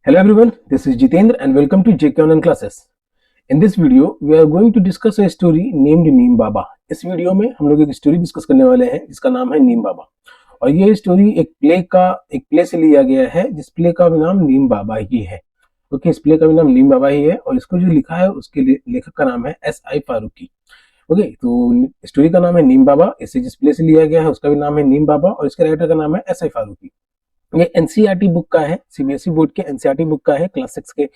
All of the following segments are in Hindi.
Hello everyone, this is Jitendra and welcome to JK Online Classes. In this video, we are going to discuss a story named नीम बाबा। इस वीडियो में हम लोग एक स्टोरी डिस्कस करने वाले हैं जिसका नाम है नीम बाबा। और ये स्टोरी एक प्ले से लिया गया है जिस प्ले का भी नाम नीम बाबा ही है। ओके, इस प्ले का भी नाम नीम बाबा ही है और इसको जो लिखा है उसके लेखक का नाम है S.I. फारूकी। ओके, तो स्टोरी का नाम है नीम बाबा, इसे जिस प्ले से लिया गया है उसका भी नाम है नीम बाबा और इसके राइटर का नाम है S.I. फारूकी। ये एनसीईआरटी बुक का है, सीबीएसई बोर्ड के एनसीईआरटी बुक का है क्लास 6 के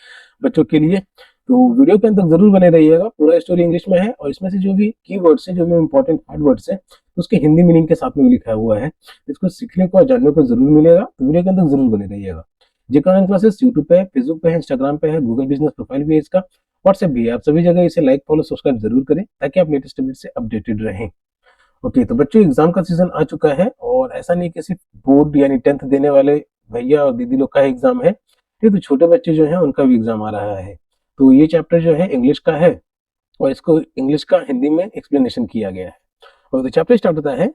बच्चों के लिए। तो वीडियो के अंत तक जरूर बने रहिएगा। पूरा स्टोरी इंग्लिश में है और इसमें से जो भी कीवर्ड्स है, जो भी इंपॉर्टेंट हार्ड वर्ड्स है, उसके हिंदी मीनिंग के साथ में लिखा हुआ है। इसको सीखने को और जानने को जरूर मिलेगा, तो वीडियो के अंत तक जरूर बने रहिएगा। जेके ऑनलाइन क्लासेस यूट्यूब पे है, फेसबुक पे है, इंस्टाग्राम पे है, गूगल बिजनेस प्रोफाइल भी है इसका, व्हाट्सएप भी है। आप सभी जगह इसे लाइक फॉलो सब्सक्राइब जरूर करें ताकि आप लेटेस्ट अपडेट से अपडेटेड रहें। ओके, तो बच्चों एग्जाम का सीजन आ चुका है और ऐसा नहीं कि सिर्फ बोर्ड यानी 10th देने वाले भैया और दीदी लोग का एग्जाम है, ठीक, तो छोटे बच्चे जो हैं उनका भी एग्जाम आ रहा है। तो ये चैप्टर जो है इंग्लिश का है और इसको इंग्लिश का हिंदी में एक्सप्लेनेशन किया गया है। और तो चैप्टर स्टार्ट होता है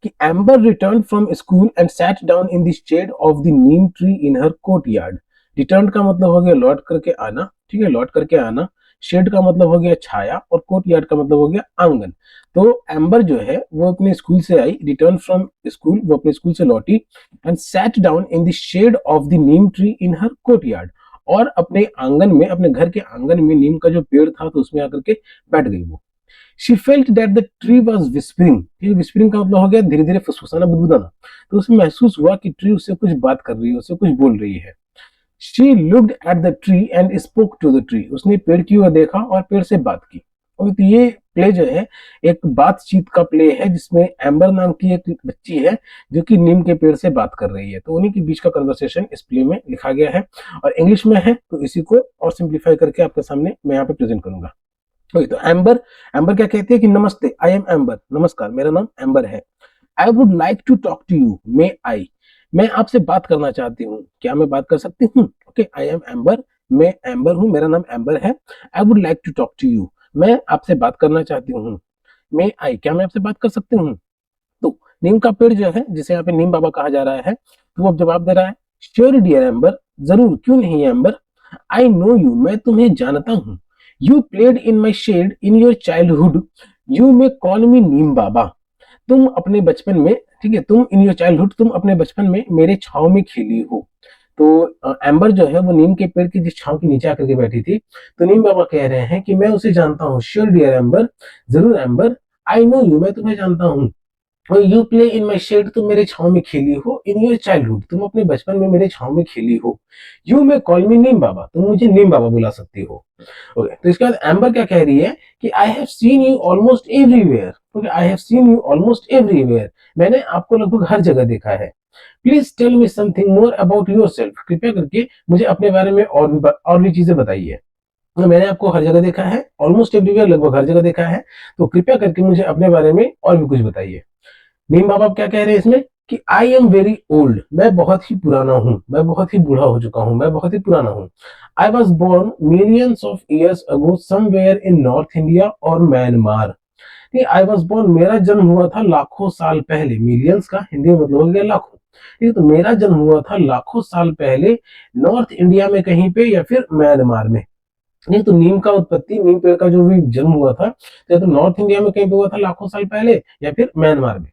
कि Amber return from school and sat down in the shade of the neem tree in her courtyard. Return का मतलब हो गया लौट करके आना, ठीक है, लौट करके आना। शेड का मतलब हो गया छाया और कोर्ट यार्ड का मतलब हो गया आंगन। तो एम्बर जो है वो अपने स्कूल से आई, रिटर्न फ्रॉम स्कूल, वो अपने स्कूल से लौटी, and sat down in the shade of the neem tree in her courtyard, और अपने आंगन में, अपने घर के आंगन में नीम का जो पेड़ था तो उसमें आकर के बैठ गई वो। She felt that the tree was whispering, whispering का मतलब हो गया धीरे धीरे फुसफुसाना, बुदबुदाना। तो उसे महसूस हुआ कि ट्री उससे कुछ बात कर रही है, उससे कुछ बोल रही है। She looked at the tree and spoke to the tree. उसने पेड़ की ओर देखा और पेड़ से बात की। और तो ये प्ले जो है एक बातचीत का प्ले है जिसमें एम्बर नाम की एक बच्ची है जो कि नीम के पेड़ से बात कर रही है। तो उन्हीं के बीच का कन्वर्सेशन इस प्ले में लिखा गया है और इंग्लिश में है, तो इसी को और सिंप्लीफाई करके आपके सामने मैं यहाँ पे प्रेजेंट करूंगा। तो एम्बर एम्बर क्या कहती है कि नमस्ते, आई एम एम्बर, नमस्कार, मेरा नाम एम्बर है। I would like to talk to you, may I, मैं आपसे बात करना चाहती हूँ, क्या मैं बात कर सकती हूँ? ओके, आई एम एम्बर, मैं एम्बर हूँ, मेरा नाम एम्बर है। I would like to talk to you, मैं आपसे बात करना चाहती हूँ। मे आई, क्या मैं आपसे बात कर सकती हूँ? तो नीम का पेड़ जो है, जिसे यहाँ पे नीम बाबा कहा जा रहा है, तो वो अब जवाब दे रहा है, श्योर डियर एम्बर, जरूर, क्यों नहीं एम्बर। आई नो यू, मैं तुम्हें जानता हूँ। You played in my shade in your childhood, you may call me neem Baba. तुम अपने बचपन में, ठीक है, तुम इन योर चाइल्डहुड, तुम अपने बचपन में मेरे छाव में खेली हो। तो एम्बर जो है वो नीम के पेड़ की जिस छाव के नीचे आकर के बैठी थी, तो नीम बाबा कह रहे हैं कि मैं उसे जानता हूँ, श्योर डियर एम्बर, जरूर एम्बर, आई नो यू, मैं तुम्हें जानता हूँ। You play in my shade, तुम मेरे छाव में खेली हो, इन योर चाइल्डहुड, तुम अपने बचपन में मेरे छाव में खेली हो। You may call me neem Baba, तुम मुझे नीम बाबा बुला सकती हो। ओके, तो इसके बाद एम्बर क्या कह रही है कि I have seen you almost everywhere. Okay, I have seen you almost everywhere, मैंने आपको लगभग हर जगह देखा है। Please tell me something more about yourself, कृपया करके मुझे अपने बारे में और भी चीजें बताइए। तो मैंने आपको हर जगह देखा है, ऑलमोस्ट एवरीवेयर, लगभग हर जगह देखा है, तो कृपया करके मुझे अपने बारे में और भी कुछ बताइए। नीम बाबा क्या कह रहे हैं इसमें कि आई एम वेरी ओल्ड, मैं बहुत ही पुराना हूँ, मैं बहुत ही बूढ़ा हो चुका हूँ, मैं बहुत ही पुराना हूँ। I was born millions of years ago somewhere in north India और म्यांमार। आई वॉज बोर्न, मेरा जन्म हुआ था लाखों साल पहले, मिलियंस का हिंदी में मतलब हो गया लाखों, ठीक है, तो मेरा जन्म हुआ था लाखों साल पहले नॉर्थ इंडिया में कहीं पे या फिर म्यांमार में। नहीं, तो नीम का उत्पत्ति, नीम पेड़ का जो भी जन्म हुआ था, तो नॉर्थ इंडिया में कहीं पे हुआ था लाखों साल पहले या फिर म्यांमार में।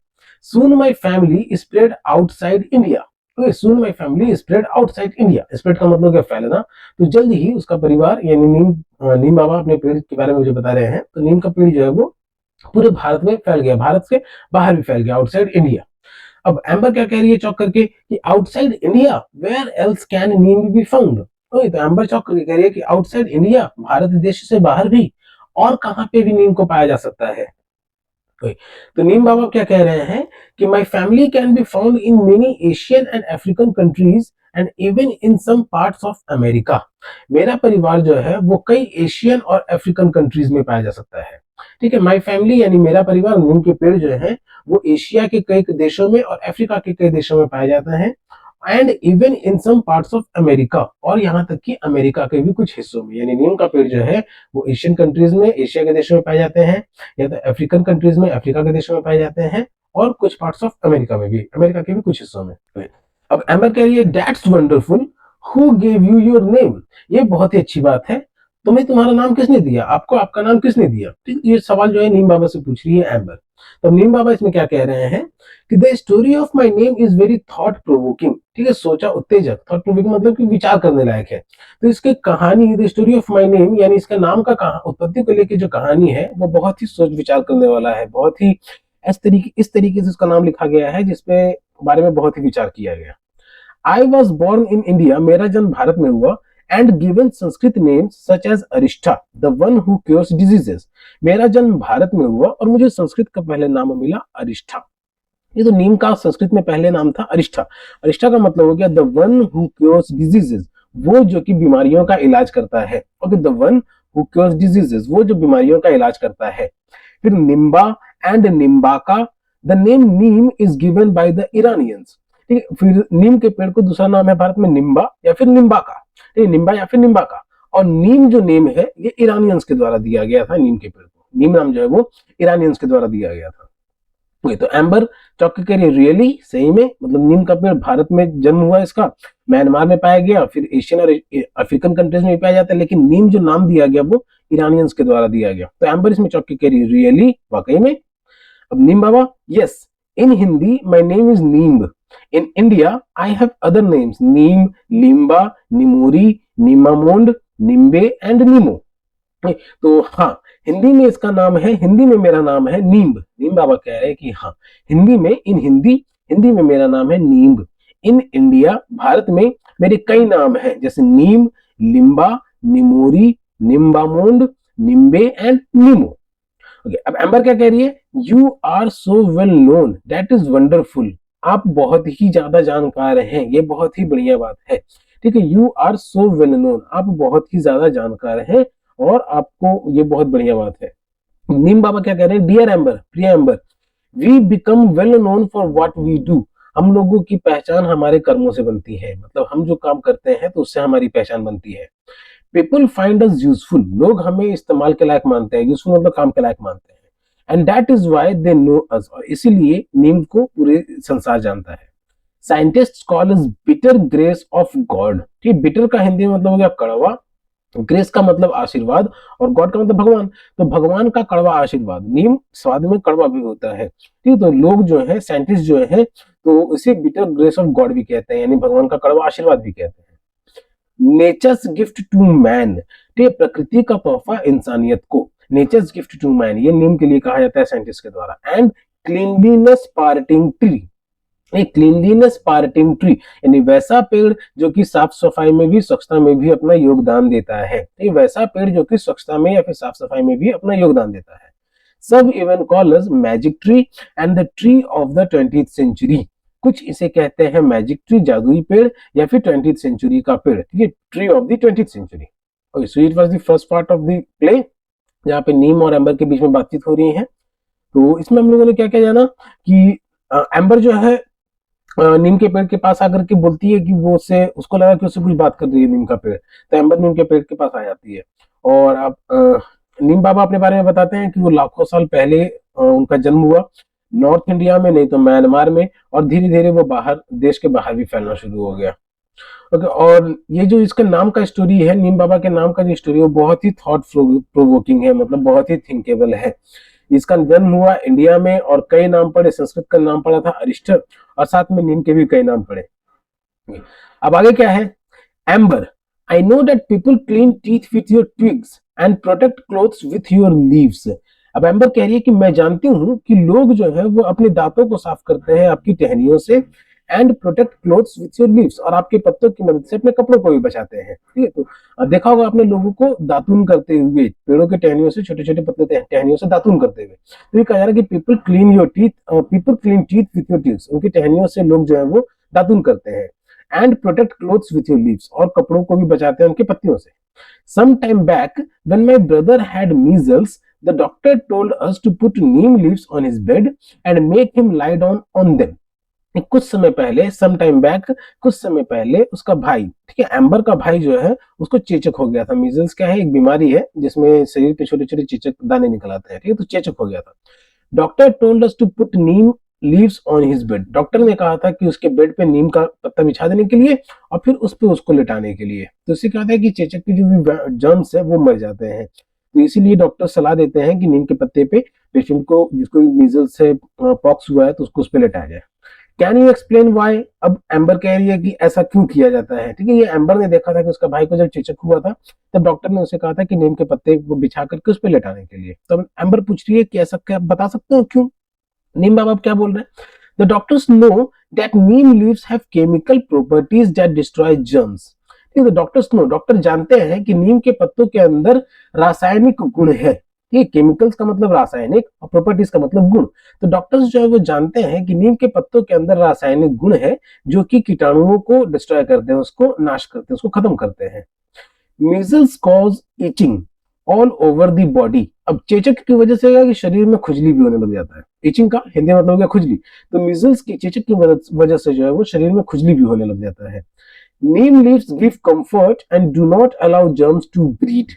Soon my family spread outside India. Okay, soon my family spread outside India. Spread का मतलब क्या, फैलना। तो जल्द ही उसका परिवार यानी नीम बाबा अपने पेड़ के बारे में मुझे बता रहे हैं, तो नीम का पेड़ जो है वो पूरे भारत में फैल गया, भारत से बाहर भी फैल गया, आउटसाइड इंडिया। अब एम्बर क्या कह रही है चौक करके कि outside India where else can neem be found. तो एम्बर चौक करके कह रही है कि आउटसाइड इंडिया, भारत देश से बाहर भी और कहां पे भी नीम को पाया जा सकता है। तो नीम बाबा क्या कह रहे हैं कि my family can be found in many Asian and African countries and even in some parts of America. मेरा परिवार जो है वो कई एशियन और अफ्रीकन कंट्रीज में पाया जा सकता है। ठीक है, माई फैमिली यानी मेरा परिवार, नीम के पेड़ जो है वो एशिया के कई देशों में और अफ्रीका के कई देशों में पाया जाता है, and even in some parts of America, और यहाँ तक कि अमेरिका के भी कुछ हिस्सों में। यानी नीम का पेड़ जो है वो एशियन कंट्रीज में, एशिया के देशों में पाए जाते हैं, या तो अफ्रीकन कंट्रीज में, अफ्रीका के देशों में पाए जाते हैं, और कुछ पार्ट्स ऑफ अमेरिका में भी, अमेरिका के भी कुछ हिस्सों में। अब एम्बर कह रही है that's wonderful, who gave you your name? ये बहुत ही अच्छी बात है। तुम्हें तुम्हारा नाम किसने दिया? आपको आपका नाम किसने दिया? ठीक, ये सवाल जो है नीम बाबा से पूछ रही है एम्बर। तो नीम बाबा इसमें क्या कह रहे हैं कि the story of my name is very thought provoking. ठीक है, सोचा उत्तेजक, थॉट प्रोवोकिंग मतलब कि विचार करने लायक है। तो इसकी कहानी the story of my name यानी इसका नाम का उत्पत्ति को लेकर जो कहानी है वो बहुत ही सोच विचार करने वाला है, बहुत ही इस तरीके से उसका नाम लिखा गया है जिसपे बारे में बहुत ही विचार किया गया। I was born in India, मेरा जन्म भारत में हुआ, and given Sanskrit names such as Arishta the one who cures diseases. मेरा जन्म भारत में हुआ और मुझे संस्कृत का पहले नाम मिला अरिष्ठा। ये तो नीम का संस्कृत में पहले नाम था अरिष्ठा। अरिष्ठा का मतलब हो गया the one who cures diseases, वो जो कि बीमारियों का इलाज करता है। Okay, the one who cures diseases, वो जो बीमारियों का इलाज करता है। फिर Nimba and Nimbaka, the name neem is given by the Iranians. ठीक है, फिर नीम के पेड़ को दूसरा नाम है भारत में निम्बा या फिर निम्बाका। ठीक है, निम्बा या फिर निम्बाका। और नीम जो नेम है ये ईरानियंस के द्वारा दिया गया था। नीम के पेड़ को नीम नाम जो है वो ईरानियंस के द्वारा दिया गया था। तो एम्बर चौक के करिए रियली, सही में, मतलब नीम का पेड़ भारत में जन्म हुआ इसका, म्यांमार में पाया गया, फिर एशियन और अफ्रीकन कंट्रीज में भी पाया जाता है, लेकिन नीम जो नाम दिया गया वो ईरानियंस के द्वारा दिया गया। तो एम्बर इसमें चौक के करिए रियली, वाकई में। अब Neem Baba, yes, in Hindi my name is Neemb, in India I have other names neem, Limba, Nimori, Nimamond, Nimbe and Neemo. तो हाँ, हिंदी में इसका नाम है, हिंदी में मेरा नाम है नीम्ब। नीम बाबा कह रहे हैं कि हाँ, हिंदी में, इन हिंदी में मेरा नाम है नीम्ब। इन इंडिया, भारत में मेरे कई नाम हैं, जैसे नीम, लिम्बा, निमोरी, निम्बामोंड, निम्बे एंड नीमो। ओके, अब एम्बर क्या कह रही है? You are so well known, that is wonderful. आप बहुत ही ज्यादा जानकार हैं, ये बहुत ही बढ़िया बात है। ठीक है, you are so well known, आप बहुत ही ज्यादा जानकार हैं और आपको ये बहुत बढ़िया बात है। नीम बाबा क्या कह रहे हैं? डियर एम्बर, प्रिय Amber, we become well known for what we do. हम लोगों की पहचान हमारे कर्मों से बनती है, मतलब हम जो काम करते हैं तो उससे हमारी पहचान बनती है। पीपल फाइंड अस यूजफुल, लोग हमें इस्तेमाल के लायक मानते हैं, यूजफुल मतलब काम के लायक मानते हैं। And that is why they know us, और इसीलिए नीम को पूरे संसार जानता है। Scientist call us bitter grace of God. ठीक, बिटर का हिंदी में मतलब हो गया कड़वा, ग्रेस का मतलब आशीर्वाद, और गॉड का मतलब भगवान। तो भगवान का कड़वा आशीर्वाद, नीम स्वाद में कड़वा भी होता है। ठीक, तो लोग जो है, साइंटिस्ट जो है, तो इसे बिटर ग्रेस ऑफ गॉड भी कहते हैं, यानी भगवान का कड़वा आशीर्वाद भी कहते हैं। नेचर्स गिफ्ट टू मैन, ठीक, प्रकृति का तोहफा इंसानियत को। नेचर्स गिफ्ट टू मैन, ये नीम के लिए कहा जाता है साइंटिस्ट के द्वारा। एंड क्लीनलीनेस पार्टिंग ट्री, एक क्लीनलीनेस पार्टिंग ट्री, यानी वैसा पेड़ जो कि साफ सफाई में भी, स्वच्छता में भी अपना योगदान देता है। ये वैसा पेड़ जो कि स्वच्छता में या फिर साफ सफाई में भी अपना योगदान देता है। सब even call us magic tree and the tree of the 20th century. कुछ इसे कहते हैं मैजिक ट्री, जादुई पेड़, या फिर 20th सेंचुरी का पेड़। ठीक है, tree of the 20th century. Okay, so it was the first part of the play, जहाँ पे नीम और एम्बर के बीच में बातचीत हो रही है। तो इसमें हम लोगों ने क्या क्या जाना कि एम्बर जो है नीम के पेड़ के पास आकर के बोलती है कि वो उससे, उसको लगा कि उससे कुछ बात कर रही है नीम का पेड़, तो एम्बर नीम के पेड़ के पास आ जाती है। और अब नीम बाबा अपने बारे में बताते हैं कि वो लाखों साल पहले उनका जन्म हुआ नॉर्थ इंडिया में, नहीं तो म्यांमार में, और धीरे धीरे वो बाहर, देश के बाहर भी फैलना शुरू हो गया। ओके, और ये जो इसका नाम का स्टोरी है, नीम बाबा के नाम का जो स्टोरी है, वो बहुत ही थॉट प्रोवोकिंग है, मतलब बहुत ही थिंकेबल है। इसका जन्म हुआ इंडिया में और कई नाम पड़े, संस्कृत का नाम पड़ा था अरिष्टर, और साथ में नीम के भी कई नाम पड़े। अब आगे क्या है? Amber, I know that people clean teeth with your twigs and protect clothes with your leaves. अब एम्बर कह रही है कि मैं जानती हूँ कि लोग जो है वो अपने दांतों को साफ करते हैं आपकी टहनियों से, and protect clothes with your leaves, और आपके पत्तों की मदद से अपने कपड़ों को भी बचाते हैं। ठीक है, तो देखा होगा आपने लोगों को दातून करते हुए, पेड़ों के टहनियों से, छोटे छोटे पत्ते टहनियों से दातून करते हुए। तो ये कहा जा रहा है कि people clean your teeth, people clean teeth with your teeth, उनकी टहनियों से लोग जो है वो दातून करते हैं। And protect clothes with your leaves, और कपड़ों को भी बचाते हैं उनके पत्तियों से। Some time back when my brother had measles, the doctor told us to put neem leaves on his bed and make him lie down on them. कुछ समय पहले, सम टाइम बैक, कुछ समय पहले उसका भाई, ठीक है, एम्बर का भाई जो है उसको चेचक हो गया था। मीजल्स क्या है? एक बीमारी है जिसमें शरीर पे छोटे छोटे चेचक दाने निकल आते हैं। ठीक है, तो चेचक हो गया था। Doctor told us to put neem leaves on his bed, doctor ने कहा था कि उसके बेड पे नीम का पत्ता बिछा देने के लिए और फिर उस पे उसको लेटाने के लिए। तो इससे क्या होता है कि चेचक के जो भी जर्म्स है वो मर जाते हैं। तो इसीलिए डॉक्टर सलाह देते हैं कि नीम के पत्ते पे पेशेंट को, जिसको मीजल्स से पॉक्स हुआ है, तो उसको उस पे लेटाया जाए। Can you explain why? अब एम्बर कह रही है कि ऐसा क्यों किया जाता है। ठीक है, ये एम्बर ने देखा था कि उसका भाई को जब चेचक हुआ था तब डॉक्टर ने उसे कहा था कि नीम के पत्ते को बिछा करके उस पर लेटाने के लिए। तो एम्बर पूछ रही है कि ऐसा क्या बता सकते हो क्यों? नीम बाबा क्या बोल रहे हैं? The doctors know that Neem leaves have chemical properties that destroy germs. ठीक है, डॉक्टर्स नो, डॉक्टर जानते हैं कि नीम के पत्तों के अंदर रासायनिक गुण है। ठीक, केमिकल्स का मतलब रासायनिक और प्रॉपर्टीज का मतलब गुण। तो डॉक्टर्स जो है वो जानते हैं कि नीम के पत्तों के अंदर रासायनिक गुण है जो कि कीटाणुओं को डिस्ट्रॉय करते हैं, उसको नाश करते हैं, उसको खत्म करते हैं। Measles cause itching all over the body. अब चेचक की वजह से क्या कि शरीर में खुजली भी होने लग जाता है। इचिंग का हिंदी मतलब क्या? खुजली। तो मीजल्स की, चेचक की वजह से जो है वो शरीर में खुजली भी होने लग जाता है। Neem leaves give comfort and do not allow germs to breed.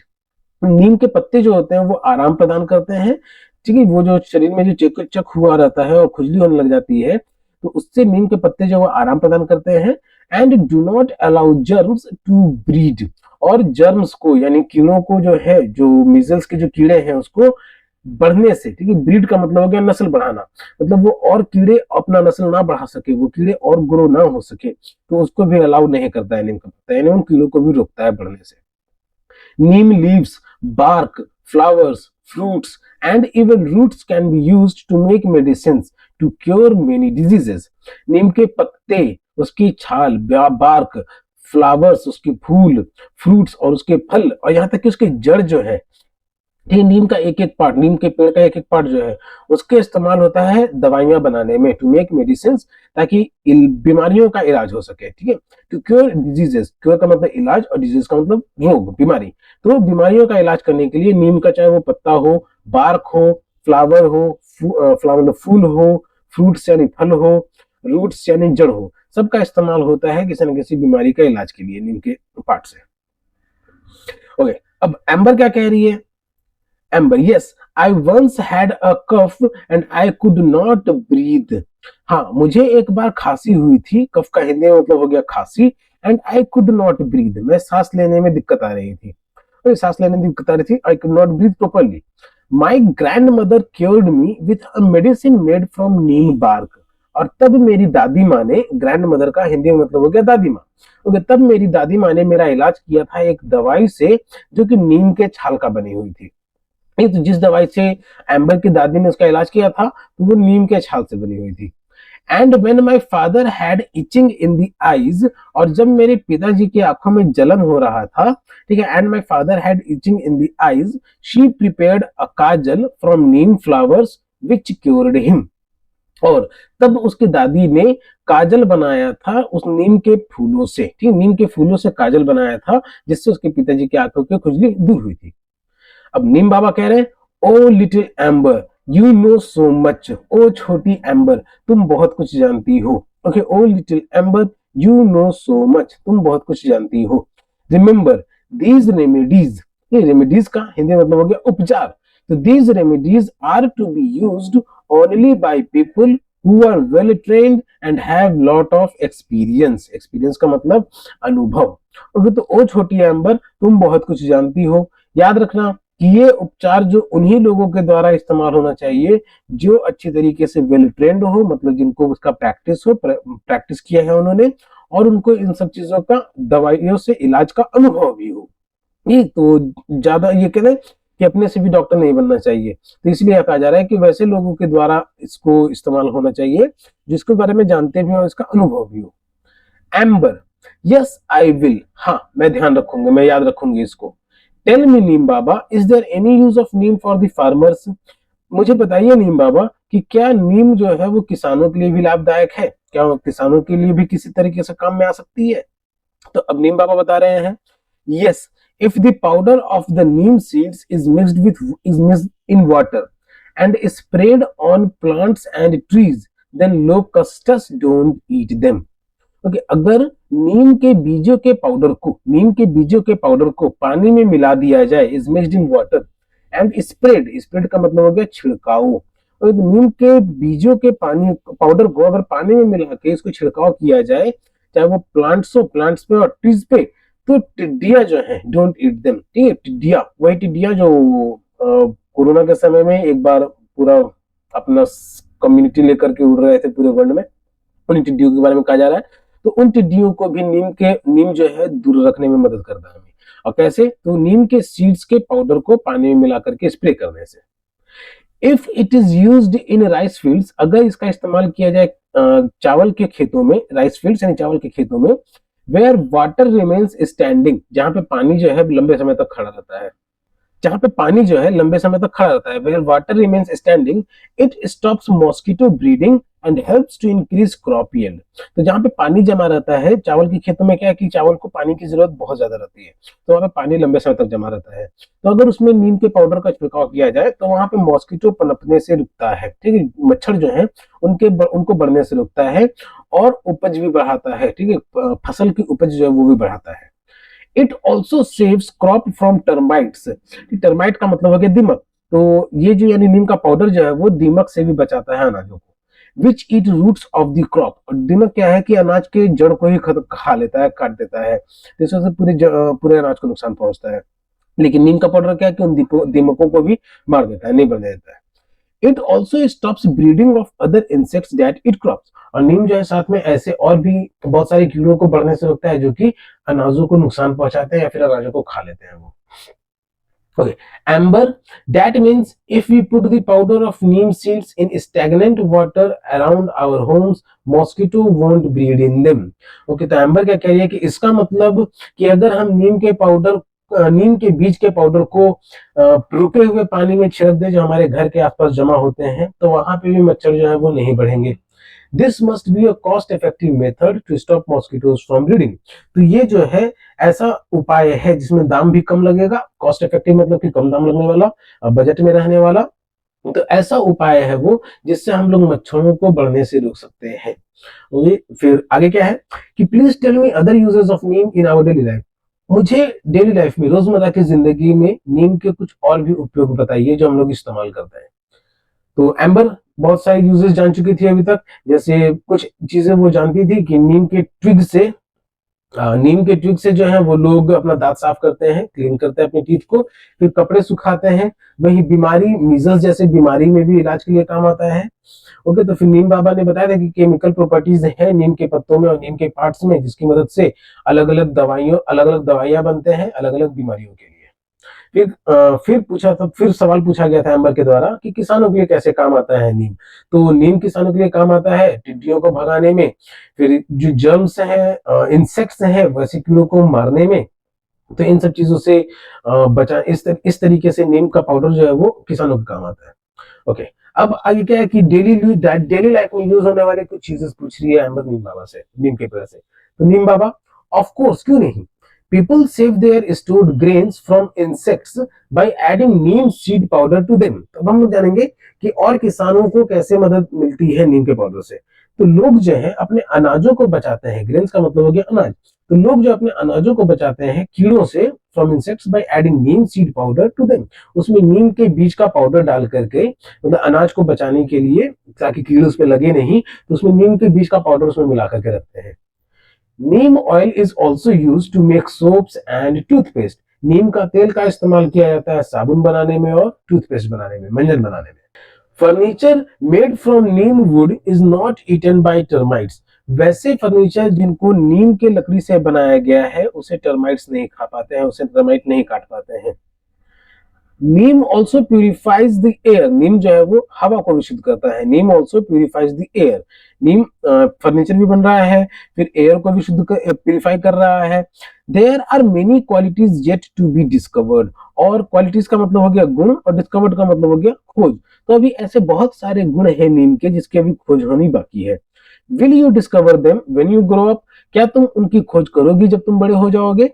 Neem के पत्ते जो होते हैं वो आराम प्रदान करते हैं। ठीक है, वो जो शरीर में जो चेचक हुआ रहता है और खुजली होने लग जाती है, तो उससे नीम के पत्ते जो वो आराम प्रदान करते हैं। And do not allow germs to breed, और जर्म्स को यानी कीड़ों को जो है, जो मीजल्स के जो कीड़े हैं उसको बढ़ने से, ठीक है, ब्रीड का मतलब हो गया नस्ल बढ़ाना, मतलब वो और कीड़े अपना नस्ल ना बढ़ा सके, वो कीड़े और ग्रो ना हो सके, तो उसको भी अलाउ नहीं करता है नीम का पत्ता, यानी उन कीड़ों को भी रोकता है बढ़ने से। Neem leaves, bark, flowers, fruits, and even roots can be used to make medicines to cure many diseases. नीम के पत्ते, उसकी छाल, बार्क, फ्लावर्स, उसके फूल, फ्रूट्स और उसके फल, और यहाँ तक कि उसके जड़ जो है, ये नीम का एक एक पार्ट, नीम के पेड़ का एक एक पार्ट जो है उसके इस्तेमाल होता है दवाइयां बनाने में, टू मेक मेडिसिन, ताकि बीमारियों का इलाज हो सके। ठीक है, टू क्योर डिजीजेस, क्योर का मतलब इलाज और डिजीज का मतलब रोग, बीमारी। तो बीमारियों का इलाज करने के लिए नीम का चाहे वो पत्ता हो, बार्क हो, फ्लावर हो, फ्लावर फूल हो, फ्रूट्स यानी फल हो, रूट्स यानी जड़ हो, सबका इस्तेमाल होता है किसी न किसी बीमारी का इलाज के लिए नीम के पार्ट से। ओके, अब एम्बर क्या कह रही है? Amber, yes, I once had a cough and I could not breathe. हाँ, मुझे एक बार खांसी हुई थी, कफ का हिंदी में मतलब हो गया खांसी, and I could not breathe, मैं सांस लेने में दिक्कत आ रही थी, तो सांस लेने में दिक्कत आ रही थी, I could not breathe properly. My grandmother cured me with a medicine made from neem bark. और तब मेरी दादी माँ ने, ग्रैंड मदर का हिंदी में मतलब हो गया दादी माँ, तो तब मेरी दादी माँ ने मेरा इलाज किया था एक दवाई से जो कि नीम के छाल का बनी हुई थी। तो जिस दवाई से एम्बर की दादी ने उसका इलाज किया था तो वो नीम के छाल से बनी हुई थी। And when my father had itching in the eyes, और जब मेरे पिताजी की आंखों में जलन हो रहा था, ठीक है, and my father had itching in the eyes, she prepared a kajal from neem flowers which cured him. और तब उसकी दादी ने काजल बनाया था उस नीम के फूलों से, ठीक, नीम के फूलों से काजल बनाया था जिससे उसके पिताजी की आंखों की खुजली दूर हुई थी। अब नीम बाबा कह रहे हैं, O little Amber you know so much, ओ छोटी एम्बर तुम बहुत कुछ जानती हो। Okay, O little Amber you know so much, तुम बहुत कुछ जानती हो। रिमेंबर दीज रेमेडीज, ये रेमेडीज का हिंदी मतलब हो गया उपचार। तो these remedies are to be used only by people who are well trained and have lot of experience. experience का मतलब अनुभव। ओके, तो ओ छोटी एम्बर तुम बहुत कुछ जानती हो, याद रखना कि ये उपचार जो उन्हीं लोगों के द्वारा इस्तेमाल होना चाहिए जो अच्छी तरीके से वेल ट्रेंड हो, मतलब जिनको उसका प्रैक्टिस हो, प्रैक्टिस किया है उन्होंने, और उनको इन सब चीजों का, दवाइयों से इलाज का अनुभव भी हो। ये तो ज्यादा ये कहते हैं कि अपने से भी डॉक्टर नहीं बनना चाहिए, तो इसलिए कहा जा रहा है कि वैसे लोगों के द्वारा इसको इस्तेमाल होना चाहिए जिसके बारे में जानते भी हो, इसका अनुभव भी हो। एम्बर, यस आई विल, हाँ मैं ध्यान रखूंगी, मैं याद रखूंगी इसको। Tell me neem baba, is there any use of neem for the farmers? मुझे बताइए नीम बाबा कि क्या नीम जो है वो किसानों के लिए भी लाभदायक है, क्या वो किसानों के लिए भी किसी तरीके से काम में आ सकती है? तो अब नीम बाबा बता रहे हैं, yes, if the powder of the Neem seeds is mixed in water and sprayed on plants and trees, then locusts don't eat them. Okay, अगर नीम के बीजों के पाउडर को पानी में मिला दिया जाए, is mixed in water, and spread, spread का मतलब हो गया छिड़काव, तो नीम के बीजों के पानी पाउडर को अगर पानी में मिला के इसको छिड़काव किया जाए, चाहे वो प्लांट्स हो, प्लांट्स पे और ट्रीज पे, तो टिड्डियां जो है डोंट ईट देम। ठीक है, टिड्डियां, वही टिड्डियां जो कोरोना के समय में एक बार पूरा अपना कम्युनिटी लेकर के उड़ रहे थे पूरे वर्ल्ड में, उन टिड्डियों के बारे में कहा जा रहा है। तो उन टिड्डियों को भी नीम जो है दूर रखने में मदद करता है हमें। और कैसे? तो नीम के सीड्स के पाउडर को पानी में मिला करके स्प्रे करने से। If it is used in rice fields, अगर इसका इस्तेमाल किया जाए चावल के खेतों में, राइस फील्ड्स यानी चावल के खेतों में, वेयर वाटर रिमेन्स स्टैंडिंग, जहां पे पानी जो है लंबे समय तक खड़ा रहता है, जहां पे पानी जो है लंबे समय तक खड़ा रहता है, where water remains standing, it stops mosquito breeding and helps to increase crop yield. तो जहां पे पानी जमा रहता है, चावल के खेतों में क्या है कि चावल को पानी की जरूरत बहुत ज्यादा रहती है, तो वहां पे पानी लंबे समय तक जमा रहता है। तो अगर उसमें नीम के पाउडर का छिड़काव किया जाए तो वहां पे मॉस्किटो पनपने से रुकता है। ठीक है, मच्छर जो है उनको बढ़ने से रुकता है और उपज भी बढ़ाता है। ठीक है, फसल की उपज जो है वो भी बढ़ाता है। It also saves crop from termites. Termite का मतलब हो गया दीमक। तो ये जो यानी नीम का पाउडर जो है वो दीमक से भी बचाता है अनाजों को। विच ईट रूट्स ऑफ द क्रॉप। और दीमक क्या है कि अनाज के जड़ को ही खा लेता है, काट देता है, तो इस वजह से पूरे अनाज को नुकसान पहुंचता है। लेकिन नीम का पाउडर क्या है कि उन दीमकों को भी मार देता है, नहीं बढ़ने देता है। It also stops breeding of other insects that eat crops. और नीम जो है साथ में ऐसे और भी बहुत सारे कीड़ों को बढ़ने से रोकता है जो कि अनाजों को नुकसान पहुंचाते हैं या फिर अनाजों को खा लेते हैं वो। Okay. Amber, that means if we put the powder of neem seeds in stagnant water around our homes, mosquito won't breed in them. Okay, तो एम्बर क्या कह रही है कि इसका मतलब कि अगर हम नीम के बीज के पाउडर को रुके हुए पानी में छिड़क दे जो हमारे घर के आसपास जमा होते हैं, तो वहां पे भी मच्छर जो है वो नहीं बढ़ेंगे। This must be a cost effective method to stop mosquitoes from breeding. तो ये जो है ऐसा उपाय है जिसमें दाम भी कम लगेगा, कॉस्ट इफेक्टिव मतलब कि कम दाम लगने वाला, बजट में रहने वाला। तो ऐसा उपाय है वो जिससे हम लोग मच्छरों को बढ़ने से रोक सकते हैं। फिर आगे क्या है कि please tell me other uses of neem in our daily life. मुझे डेली लाइफ में, रोजमर्रा की जिंदगी में नीम के कुछ और भी उपयोग बताइए जो हम लोग इस्तेमाल करते हैं। तो एम्बर बहुत सारे यूजेस जान चुकी थी अभी तक। जैसे कुछ चीजें वो जानती थी कि नीम के ट्विग से जो है वो लोग अपना दांत साफ करते हैं, क्लीन करते हैं अपने टीथ को, फिर कपड़े सुखाते हैं। वही बीमारी, मीजल्स जैसे बीमारी में भी इलाज के लिए काम आता है। ओके, तो फिर नीम बाबा ने बताया था कि केमिकल प्रॉपर्टीज है नीम के पत्तों में और नीम के पार्ट्स में, जिसकी मदद से अलग अलग दवाइयां बनते हैं अलग अलग बीमारियों के लिए। फिर सवाल पूछा गया था एम्बर के द्वारा कि किसानों के लिए कैसे काम आता है नीम। तो नीम किसानों के लिए काम आता है टिड्डियों को भगाने में, फिर जो जर्म्स हैं, इंसेक्ट्स हैं, वैसे कीड़ों को मारने में। तो इन सब चीजों से बचा इस तरीके से नीम का पाउडर जो है वो किसानों के काम आता है। ओके, अब आगे क्या है कि डेली लाइफ में यूज होने वाले कुछ चीजें पूछ रही है एम्बर नीम बाबा से, नीम के पेड़ से। तो नीम बाबा, ऑफ कोर्स, क्यों नहीं, people save their stored grains from insects by adding neem seed powder to them। तो हम लोग जानेंगे कि और किसानों को कैसे मदद मिलती है नीम के पाउडर से। तो लोग जो है अपने अनाजों को बचाते हैं, ग्रेन्स का मतलब हो गया अनाज। तो लोग जो अपने अनाजों को बचाते हैं कीड़ों से, from insects, by adding neem seed powder to them. उसमें नीम के बीज का पाउडर डाल करके, मतलब अनाज को बचाने के लिए, ताकि कीड़े उस पर लगे नहीं, तो उसमें नीम के बीज का पाउडर उसमें मिला करके रखते हैं। Neem oil is also use to make soaps and toothpaste. Neem का तेल का इस्तेमाल किया जाता है साबुन बनाने में और टूथपेस्ट बनाने में, मंजन बनाने में। Furniture made from neem wood is not eaten by termites. वैसे फर्नीचर जिनको नीम के लकड़ी से बनाया गया है उसे टर्माइट्स नहीं खा पाते हैं, उसे टर्माइट नहीं काट पाते हैं। Neem also purifies the air. Neem जो है वो हवा को विशुद्ध करता है। Neem also purifies the air. Neem furniture भी बन रहा है, फिर एयर को भी शुद्ध प्यूरिफाई कर रहा है। There are many qualities yet to be discovered. और क्वालिटीज का मतलब हो गया गुण, और डिस्कवर्ड का मतलब हो गया खोज। तो अभी ऐसे बहुत सारे गुण हैं नीम के जिसकी अभी खोज होनी बाकी है। Will you discover them when you grow up. क्या तुम उनकी खोज करोगी जब तुम बड़े हो जाओगे?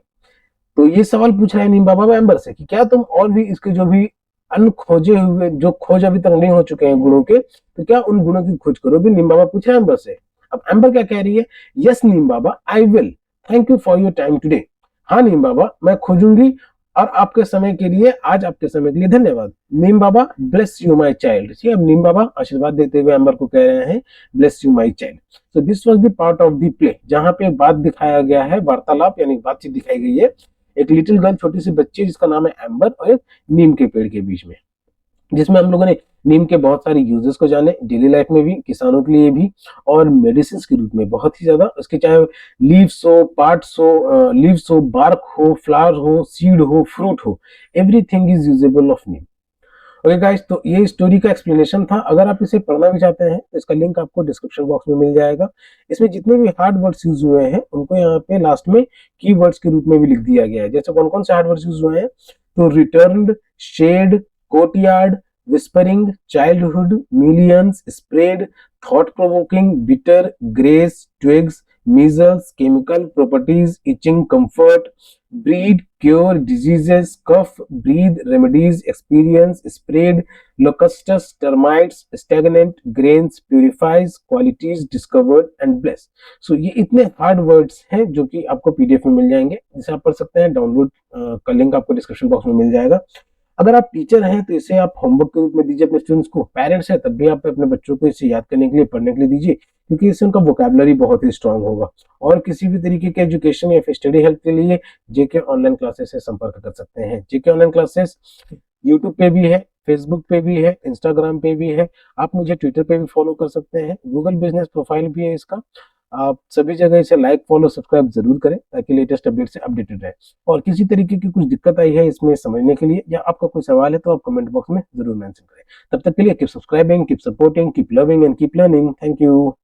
तो ये सवाल पूछ रहे हैं नीम बाबा एम्बर से कि क्या तुम और भी इसके जो भी अनखोजे हुए, जो खोज अभी तक नहीं हो चुके हैं गुणों के, तो क्या उन गुणों की खोज करोगे? नीम बाबा पूछ रहे हैं एम्बर से। अब एम्बर क्या कह रही है? Yes Neem Baba, I will, thank you for your time today. हाँ नीम बाबा, मैं खोजूंगी और आपके समय के लिए, आज आपके समय के लिए धन्यवाद। नीम बाबा ब्लेस यू माय चाइल्ड। अब नीम बाबा आशीर्वाद देते हुए एम्बर को कह रहे हैं bless you my child. So this was the part of the play, जहां पे बात दिखाया गया है, वार्तालाप यानी बातचीत दिखाई गई है एक लिटिल गर्ल, छोटी सी बच्ची जिसका नाम है एम्बर, और एक नीम के पेड़ के बीच में, जिसमें हम लोगों ने नीम के बहुत सारे यूजेस को जाने, डेली लाइफ में भी, किसानों के लिए भी, और मेडिसिन के रूप में बहुत ही ज्यादा। उसके चाहे लीव्स हो, पार्ट्स हो, लीव्स हो, बार्क हो, फ्लावर हो, सीड हो, फ्रूट हो, everything is usable of Neem. Okay guys, तो ये स्टोरी का एक्सप्लेनेशन था। अगर आप इसे पढ़ना भी चाहते हैं तो इसका लिंक आपको डिस्क्रिप्शन बॉक्स में मिल जाएगा। इसमें जितने भी हार्ड वर्ड्स यूज हुए हैं उनको यहाँ पे लास्ट में की वर्ड्स के रूप में भी लिख दिया गया है। जैसे कौन कौन से हार्ड वर्ड्स यूज हुए हैं, तो returned, shade, courtyard, whispering, childhood, millions, spread, thought-provoking, bitter, grace, twigs, measles, chemical properties, itching, comfort, breed, cure, diseases, cough, breathe, remedies, experience, spread, locusts, termites, stagnant, grains, purifies, qualities, discovered and bless। सो ये इतने हार्ड वर्ड्स हैं जो कि आपको पीडीएफ में मिल जाएंगे, जिसे आप पढ़ सकते हैं। डाउनलोड का लिंक आपको डिस्क्रिप्शन बॉक्स में मिल जाएगा। अगर आप टीचर हैं तो इसे आप होमवर्क के रूप में दीजिए अपने स्टूडेंट्स को। पेरेंट्स हैं तब भी आप अपने बच्चों को इसे याद करने के लिए, पढ़ने के लिए दीजिए, क्योंकि इससे उनका वोकैबुलरी बहुत ही स्ट्रांग होगा। और किसी भी तरीके के एजुकेशन या फिर स्टडी हेल्प के लिए जेके ऑनलाइन क्लासेस से संपर्क कर सकते हैं। जेके ऑनलाइन क्लासेस यूट्यूब पे भी है, फेसबुक पे भी है, इंस्टाग्राम पे भी है, आप मुझे ट्विटर पे भी फॉलो कर सकते हैं, गूगल बिजनेस प्रोफाइल भी है इसका। आप सभी जगह इसे लाइक, फॉलो, सब्सक्राइब जरूर करें ताकि लेटेस्ट अपडेट से अपडेटेड रहे। और किसी तरीके की कुछ दिक्कत आई है इसमें समझने के लिए, या आपका कोई सवाल है, तो आप कमेंट बॉक्स में जरूर मेंशन करें। तब तक के लिए keep subscribing, keep supporting, keep loving and keep learning. Thank you.